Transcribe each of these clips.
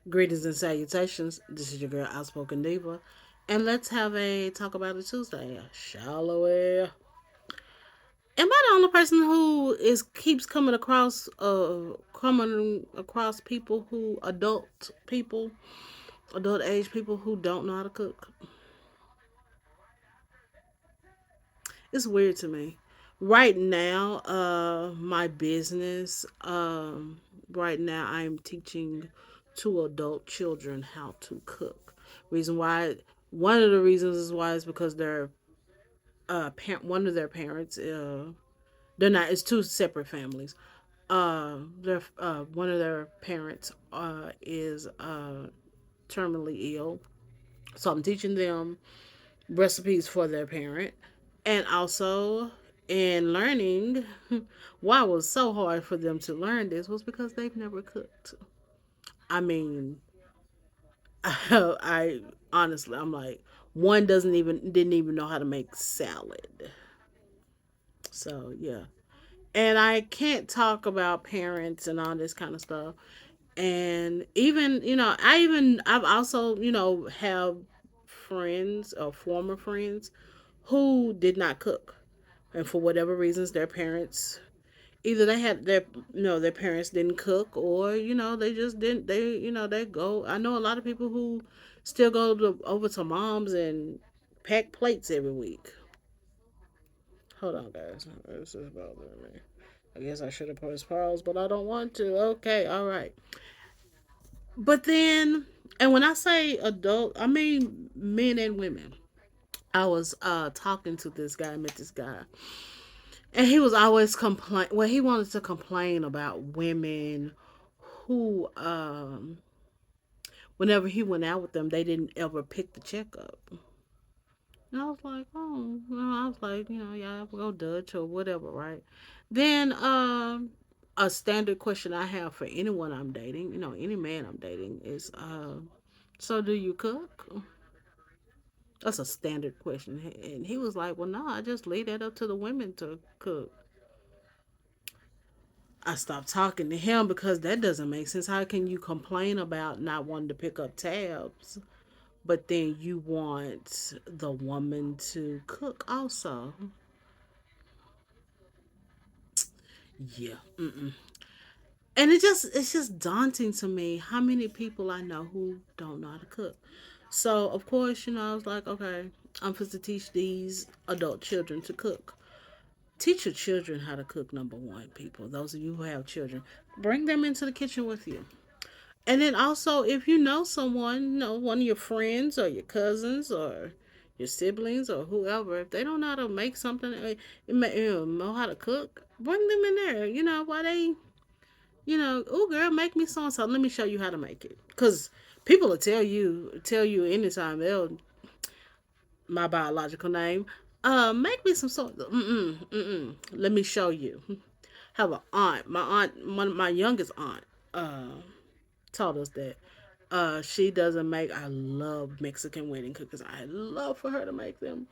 Greetings and salutations. This is your girl, Outspoken Diva, and let's have a talk about it Tuesday. Shall we? Am I the only person who is keeps coming across people adult age people who don't know how to cook? It's weird to me. Right now, my business, right now I'm teaching two adult children how to cook. Reason why, one of the reasons is why is because one of their parents, they're not, it's two separate families. One of their parents, is, terminally ill. So I'm teaching them recipes for their parent, and also in learning why it was so hard for them to learn this was because they've never cooked. I mean, I honestly, I'm like, one doesn't even didn't even know how to make salad. So yeah, and I can't talk about parents and all this kind of stuff. And even I've also have friends or former friends who did not cook, and for whatever reasons their parents, either they had their parents didn't cook, or they just didn't, they go. I know a lot of people who still go over to mom's and pack plates every week. Hold on, guys, this is bothering me. I guess I should have pressed pause, but I don't want to. Okay, all right. But then, and when I say adult, I mean men and women. I was talking to this guy, I met this guy, and he was always complain. Well, he wanted to complain about women who, whenever he went out with them, they didn't ever pick the check up. And I was like, oh, I was like, yeah, we'll go Dutch or whatever, right? Then, a standard question I have for anyone I'm dating, any man I'm dating, is, so do you cook? That's a standard question. And he was like, well, no, I just leave that up to the women to cook. I stopped talking to him because that doesn't make sense. How can you complain about not wanting to pick up tabs, but then you want the woman to cook also? Yeah. Mm-mm. And it's just daunting to me how many people I know who don't know how to cook. So of course, I was like, okay, I'm supposed to teach these adult children to cook. Teach your children how to cook, number one, people. Those of you who have children, bring them into the kitchen with you. And then also, if you know someone, one of your friends or your cousins or your siblings or whoever, if they don't know how to make something, know how to cook, bring them in there. While they, oh girl, make me so and so. Let me show you how to make it. Cause people will tell you anytime. They'll, my biological name. Make me some sort. Let me show you. Have an aunt. My youngest aunt, taught us that. She doesn't make. I love Mexican wedding cookies. I love for her to make them.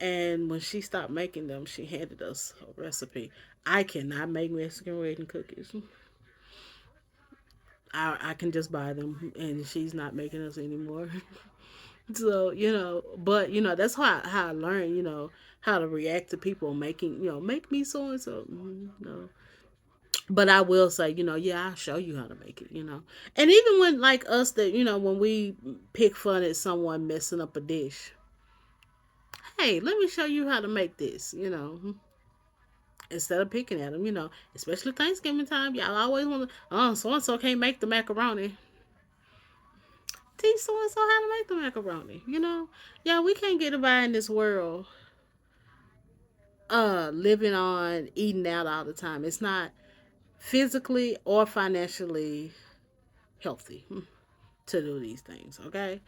And when she stopped making them, she handed us a recipe. I cannot make Mexican wedding cookies. I can just buy them, and she's not making us anymore. So but that's how I learned, how to react to people making, make me so and so. But I will say, yeah, I'll show you how to make it. And even when, like us, that when we pick fun at someone messing up a dish, hey, let me show you how to make this. Instead of picking at them, especially Thanksgiving time, y'all always want to, oh, so and so can't make the macaroni. Teach so and so how to make the macaroni. Yeah, we can't get by in this world, living on eating out all the time. It's not physically or financially healthy to do these things, okay?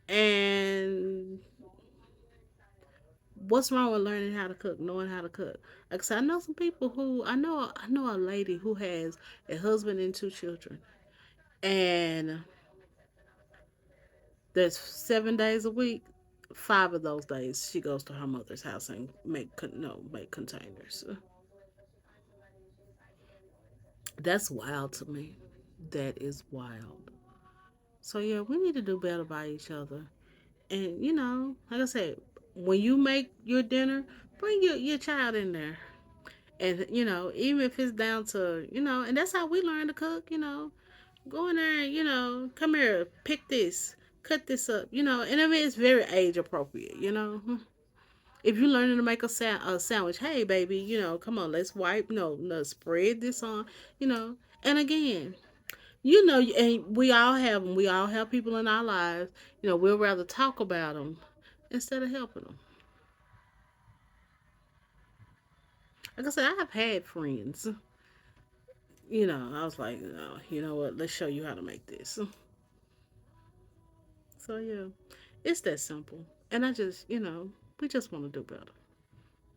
And what's wrong with learning how to cook, knowing how to cook? Like I said, I know some people who, I know a lady who has a husband and two children, and there's 7 days a week. 5 of those days she goes to her mother's house and make containers. That's wild to me. That is wild. So yeah, we need to do better by each other. And like I said, when you make your dinner, bring your child in there. And even if it's down to and that's how we learn to cook. Go in there and come here, pick this, cut this up. And I mean it's very age appropriate. If you're learning to make a sandwich, hey baby, come on, let's wipe, no, spread this on, you know. And again, and we all have them. We all have people in our lives. We'll rather talk about them instead of helping them. Like I said, I have had friends. I was like, no, you know what? Let's show you how to make this. So yeah, it's that simple. And I just, we just want to do better.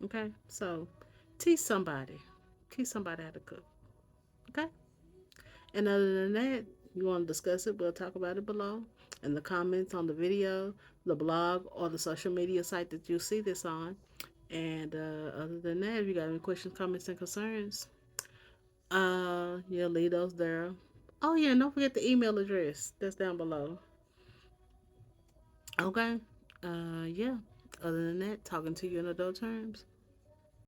Okay, so teach somebody, teach somebody how to cook. Okay, and other than that, you want to discuss it, we'll talk about it below in the comments on the video, the blog, or the social media site that you see this on. And other than that, if you got any questions, comments, and concerns, yeah, leave those there. Oh yeah, and don't forget the email address that's down below. Okay. Yeah. Other than that, talking to you in adult terms.